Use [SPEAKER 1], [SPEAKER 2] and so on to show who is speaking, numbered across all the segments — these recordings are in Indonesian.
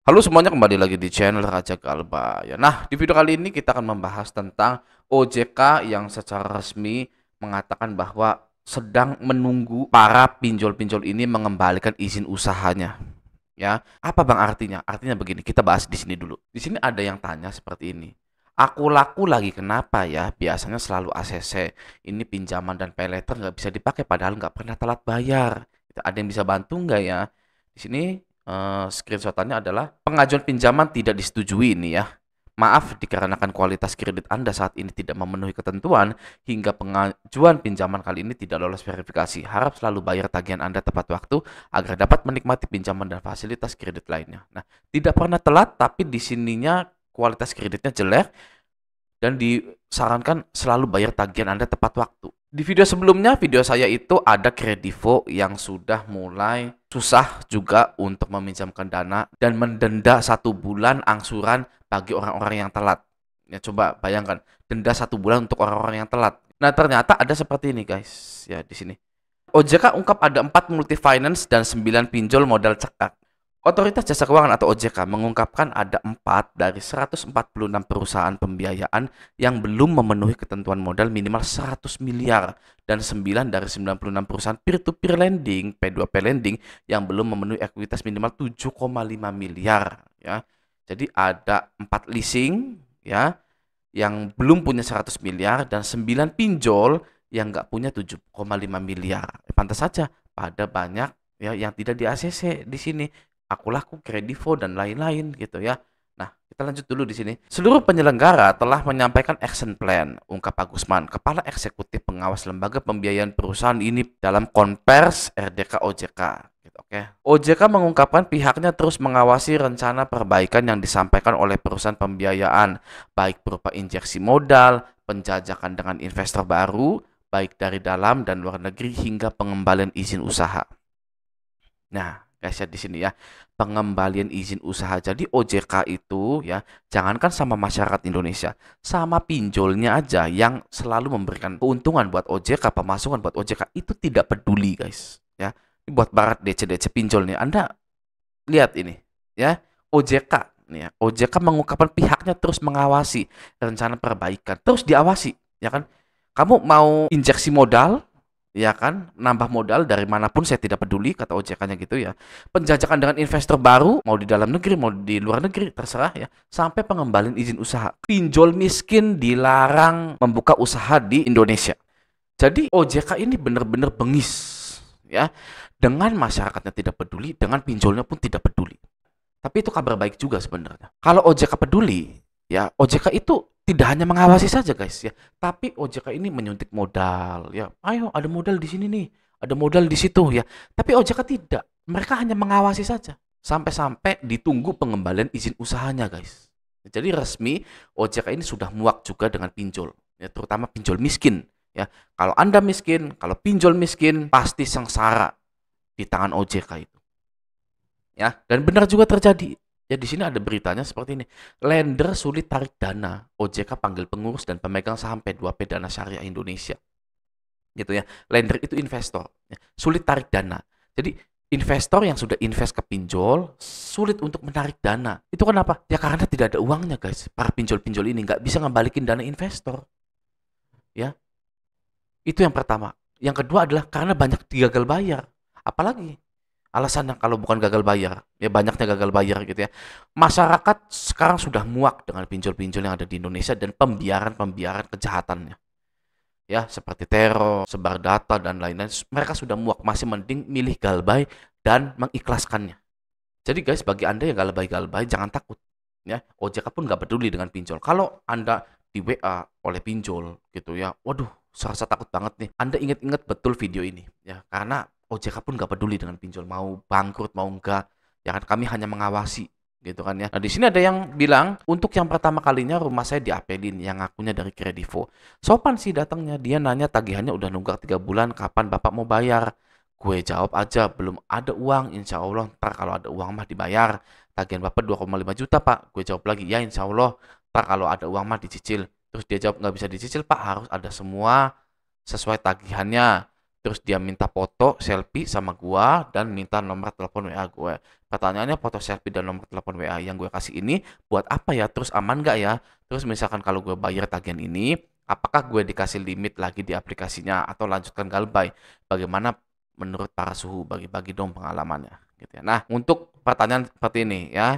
[SPEAKER 1] Halo semuanya, kembali lagi di channel Raja Galba ya. Nah, di video kali ini kita akan membahas tentang OJK yang secara resmi mengatakan bahwa sedang menunggu para pinjol-pinjol ini mengembalikan izin usahanya. Ya, apa Bang artinya? Artinya begini, kita bahas di sini dulu. Di sini ada yang tanya seperti ini. Aku laku lagi kenapa ya? Biasanya selalu ACC. Ini pinjaman dan paylater nggak bisa dipakai padahal nggak pernah telat bayar. Ada yang bisa bantu nggak ya? Di sini screenshotannya adalah pengajuan pinjaman tidak disetujui ini ya. Maaf dikarenakan kualitas kredit Anda saat ini tidak memenuhi ketentuan hingga pengajuan pinjaman kali ini tidak lolos verifikasi. Harap selalu bayar tagihan Anda tepat waktu agar dapat menikmati pinjaman dan fasilitas kredit lainnya. Nah, tidak pernah telat tapi di sininya kualitas kreditnya jelek dan disarankan selalu bayar tagihan Anda tepat waktu. Di video sebelumnya, video saya itu ada Kredivo yang sudah mulai susah juga untuk meminjamkan dana dan mendenda 1 bulan angsuran bagi orang-orang yang telat. Ya, coba bayangkan, denda 1 bulan untuk orang-orang yang telat. Nah, ternyata ada seperti ini guys, ya di sini. OJK ungkap ada 4 multi finance dan 9 pinjol modal cekak. Otoritas Jasa Keuangan atau OJK mengungkapkan ada 4 dari 146 perusahaan pembiayaan yang belum memenuhi ketentuan modal minimal 100 miliar dan 9 dari 96 perusahaan peer-to-peer lending, P2P lending yang belum memenuhi ekuitas minimal 7,5 miliar ya. Jadi ada 4 leasing ya yang belum punya 100 miliar dan 9 pinjol yang nggak punya 7,5 miliar. Pantas saja pada banyak ya yang tidak di ACC di sini. Aku laku, Kredivo dan lain-lain gitu ya. Nah, kita lanjut dulu di sini. Seluruh penyelenggara telah menyampaikan action plan, ungkap Agusman, Kepala Eksekutif Pengawas Lembaga Pembiayaan Perusahaan ini dalam konvers RDK OJK. Gitu, oke. OJK mengungkapkan pihaknya terus mengawasi rencana perbaikan yang disampaikan oleh perusahaan pembiayaan, baik berupa injeksi modal, penjajakan dengan investor baru, baik dari dalam dan luar negeri hingga pengembalian izin usaha. Nah, guys ya di sini ya, pengembalian izin usaha. Jadi OJK itu ya, jangankan sama masyarakat Indonesia, sama pinjolnya aja yang selalu memberikan keuntungan buat OJK, pemasukan buat OJK itu tidak peduli guys. Ya, ini buat barat DC-DC pinjol nih. Anda lihat ini ya, OJK nih ya. OJK mengungkapkan pihaknya terus mengawasi rencana perbaikan, terus diawasi ya kan. Kamu mau injeksi modal ya kan, nambah modal dari manapun saya tidak peduli, kata OJK-nya gitu ya. Penjajakan dengan investor baru, mau di dalam negeri, mau di luar negeri, terserah ya. Sampai pengembalian izin usaha. Pinjol miskin dilarang membuka usaha di Indonesia. Jadi OJK ini benar-benar bengis ya. Dengan masyarakatnya tidak peduli, dengan pinjolnya pun tidak peduli. Tapi itu kabar baik juga sebenarnya. Kalau OJK peduli, ya OJK itu tidak hanya mengawasi saja guys ya, tapi OJK ini menyuntik modal ya. Ayo ada modal di sini nih, ada modal di situ ya. Tapi OJK tidak, mereka hanya mengawasi saja. Sampai-sampai ditunggu pengembalian izin usahanya guys. Jadi resmi OJK ini sudah muak juga dengan pinjol, ya terutama pinjol miskin ya. Kalau Anda miskin, kalau pinjol miskin, pasti sengsara di tangan OJK itu. Ya, dan benar juga terjadi. Ya di sini ada beritanya seperti ini. Lender sulit tarik dana. OJK panggil pengurus dan pemegang saham P2P Dana Syariah Indonesia. Gitu ya. Lender itu investor. Ya, sulit tarik dana. Jadi investor yang sudah invest ke pinjol sulit untuk menarik dana. Itu kenapa? Ya karena tidak ada uangnya guys. Para pinjol-pinjol ini nggak bisa ngembalikin dana investor. Ya, itu yang pertama. Yang kedua adalah karena banyak gagal bayar. Apalagi alasannya kalau bukan gagal bayar, ya banyaknya gagal bayar gitu ya. Masyarakat sekarang sudah muak dengan pinjol-pinjol yang ada di Indonesia dan pembiaran-pembiaran kejahatannya. Ya, seperti teror, sebar data dan lain-lain. Mereka sudah muak, masih mending milih galbay dan mengikhlaskannya. Jadi guys, bagi Anda yang galbay-galbay jangan takut. Ya, OJK pun nggak peduli dengan pinjol. Kalau Anda di WA oleh pinjol gitu ya, waduh, serasa takut banget nih. Anda ingat-ingat betul video ini ya, karena OJK pun nggak peduli dengan pinjol, mau bangkrut mau enggak, ya kan kami hanya mengawasi gitu kan ya. Nah di sini ada yang bilang untuk yang pertama kalinya rumah saya diapelin, yang ngakunya dari Kredivo. Sopan sih datangnya, dia nanya tagihannya udah nunggak 3 bulan, kapan bapak mau bayar? Gue jawab aja belum ada uang, insya Allah ntar kalau ada uang mah dibayar. Tagihan bapak 2,5 juta pak. Gue jawab lagi ya insya Allah ntar kalau ada uang mah dicicil. Terus dia jawab nggak bisa dicicil pak, harus ada semua sesuai tagihannya. Terus dia minta foto selfie sama gua dan minta nomor telepon WA gue. Pertanyaannya, foto selfie dan nomor telepon WA yang gue kasih ini buat apa ya? Terus aman nggak ya? Terus misalkan kalau gue bayar tagihan ini, apakah gue dikasih limit lagi di aplikasinya atau lanjutkan galbay? Bagaimana menurut para suhu? Bagi-bagi dong pengalamannya gitu ya. Nah, untuk pertanyaan seperti ini ya,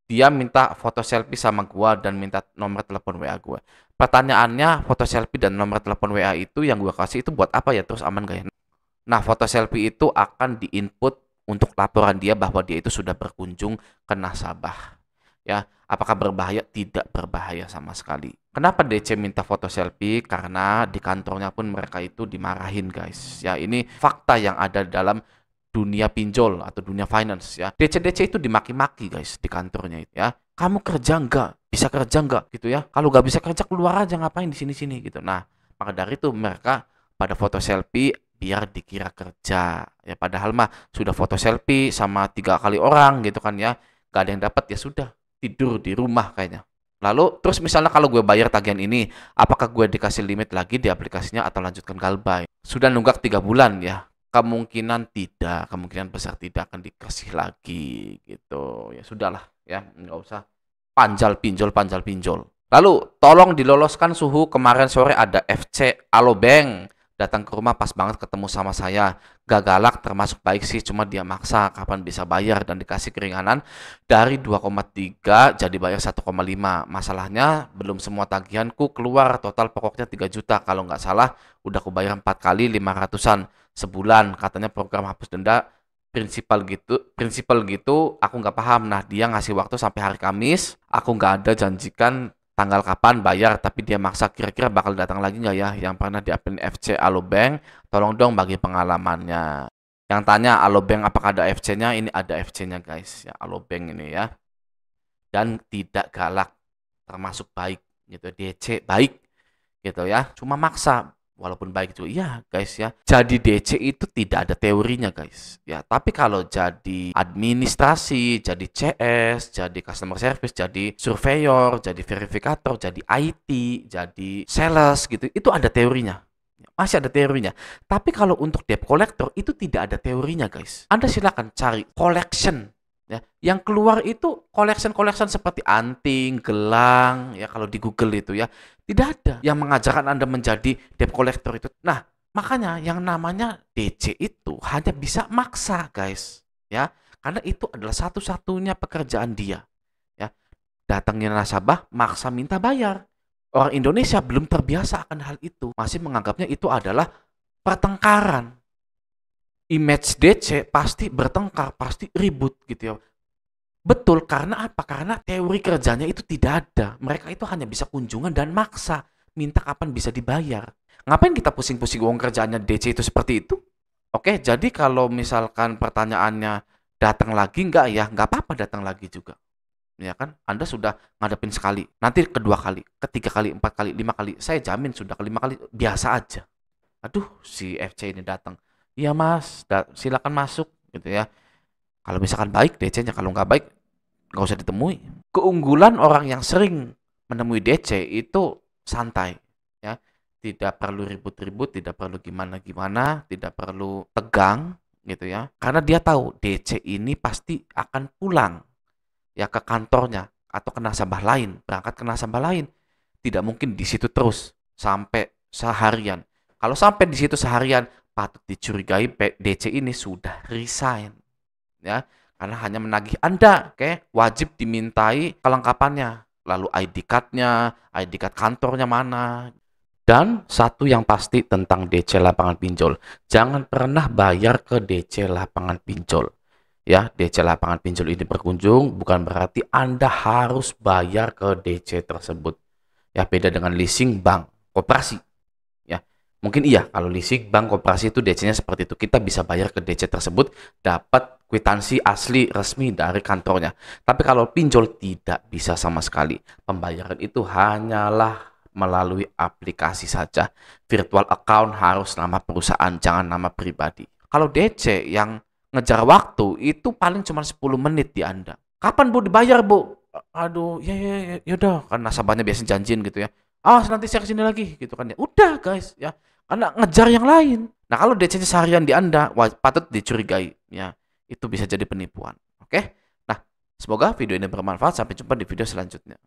[SPEAKER 1] dia minta foto selfie sama gua dan minta nomor telepon WA gua. Pertanyaannya, foto selfie dan nomor telepon WA itu yang gua kasih itu buat apa ya? Terus aman gak ya? Nah, foto selfie itu akan diinput untuk laporan dia bahwa dia itu sudah berkunjung ke nasabah. Ya, apakah berbahaya? Tidak berbahaya sama sekali. Kenapa DC minta foto selfie? Karena di kantornya pun mereka itu dimarahin, guys. Ya, ini fakta yang ada dalam dunia pinjol atau dunia finance ya. DC-DC itu dimaki-maki, guys, di kantornya itu ya. Kamu kerja nggak? Bisa kerja nggak? Gitu ya. Kalau nggak bisa kerja, keluar aja, ngapain di sini-sini gitu. Nah, maka dari itu mereka pada foto selfie biar dikira kerja. Ya, padahal mah sudah foto selfie sama 3 kali orang gitu kan ya. Gak ada yang dapat, ya sudah, tidur di rumah kayaknya. Lalu terus misalnya kalau gue bayar tagihan ini, apakah gue dikasih limit lagi di aplikasinya atau lanjutkan galbay? Sudah nunggak 3 bulan ya. Kemungkinan tidak, kemungkinan besar tidak akan dikasih lagi gitu. Ya sudahlah ya, nggak usah panjal pinjol. Lalu tolong diloloskan suhu. Kemarin sore ada FC Alobank datang ke rumah, pas banget ketemu sama saya. Gak galak, termasuk baik sih, cuma dia maksa kapan bisa bayar dan dikasih keringanan dari 2,3 jadi bayar 1,5. Masalahnya belum semua tagihanku keluar, total pokoknya 3 juta. Kalau nggak salah udah aku bayar 4 kali 500-an sebulan. Katanya program hapus denda prinsipal gitu aku nggak paham. Nah, dia ngasih waktu sampai hari Kamis, aku nggak ada janjikan tanggal kapan bayar, tapi dia maksa. Kira-kira bakal datang lagi nggak ya yang pernah diapin FC Alobank? Tolong dong bagi pengalamannya. Yang tanya Alobank apakah ada FC-nya? Ini ada FC-nya, guys ya, Alobank ini ya. Dan tidak galak, termasuk baik gitu. DC baik gitu ya, cuma maksa. Walaupun baik itu iya, guys ya. Jadi DC itu tidak ada teorinya, guys ya. Tapi kalau jadi administrasi, jadi CS, jadi customer service, jadi surveyor, jadi verifikator, jadi IT, jadi sales gitu, itu ada teorinya. Masih ada teorinya. Tapi kalau untuk debt collector itu tidak ada teorinya, guys. Anda silakan cari collection ya. Yang keluar itu collection seperti anting, gelang ya, kalau di Google itu ya. Tidak ada yang mengajarkan Anda menjadi debt collector itu. Nah, makanya yang namanya DC itu hanya bisa maksa, guys ya. Karena itu adalah satu-satunya pekerjaan dia ya. Datangnya nasabah, maksa minta bayar. Orang Indonesia belum terbiasa akan hal itu. Masih menganggapnya itu adalah pertengkaran. Image DC pasti bertengkar, pasti ribut gitu ya. Betul, karena apa? Karena teori kerjanya itu tidak ada. Mereka itu hanya bisa kunjungan dan maksa. Minta kapan bisa dibayar. Ngapain kita pusing-pusing uang kerjaannya DC itu seperti itu? Oke, jadi kalau misalkan pertanyaannya datang lagi nggak ya? Nggak apa-apa datang lagi juga. Ya kan? Anda sudah ngadepin sekali. Nanti kedua kali, ketiga kali, 4 kali, 5 kali. Saya jamin sudah kelima kali biasa aja. Aduh, si FC ini datang. Iya mas, silakan masuk gitu ya. Kalau misalkan baik DC-nya, kalau nggak baik nggak usah ditemui. Keunggulan orang yang sering menemui DC itu santai ya. Tidak perlu ribut-ribut, tidak perlu gimana-gimana, tidak perlu tegang gitu ya. Karena dia tahu DC ini pasti akan pulang ya ke kantornya atau ke nasabah lain, berangkat ke nasabah lain. Tidak mungkin di situ terus sampai seharian. Kalau sampai di situ seharian, patut dicurigai DC ini sudah resign ya, karena hanya menagih Anda. Oke, wajib dimintai kelengkapannya, lalu ID card-nya, ID card kantornya mana. Dan satu yang pasti tentang DC lapangan pinjol, jangan pernah bayar ke DC lapangan pinjol ya. DC lapangan pinjol ini berkunjung, bukan berarti Anda harus bayar ke DC tersebut ya. Beda dengan leasing bank koperasi ya. Mungkin iya, kalau leasing bank koperasi itu DC-nya seperti itu. Kita bisa bayar ke DC tersebut, dapat kwitansi asli resmi dari kantornya. Tapi kalau pinjol tidak bisa sama sekali. Pembayaran itu hanyalah melalui aplikasi saja. Virtual account harus nama perusahaan, jangan nama pribadi. Kalau DC yang ngejar waktu itu paling cuma 10 menit di Anda. Kapan Bu dibayar, Bu? Aduh, ya udah, kan nasabahnya biasanya janjiin gitu ya. Ah, nanti saya kesini lagi gitu kan ya. Udah, guys ya. Karena ngejar yang lain. Nah, kalau DC-nya seharian di Anda, patut dicurigai ya. Itu bisa jadi penipuan. Oke? Nah, semoga video ini bermanfaat. Sampai jumpa di video selanjutnya.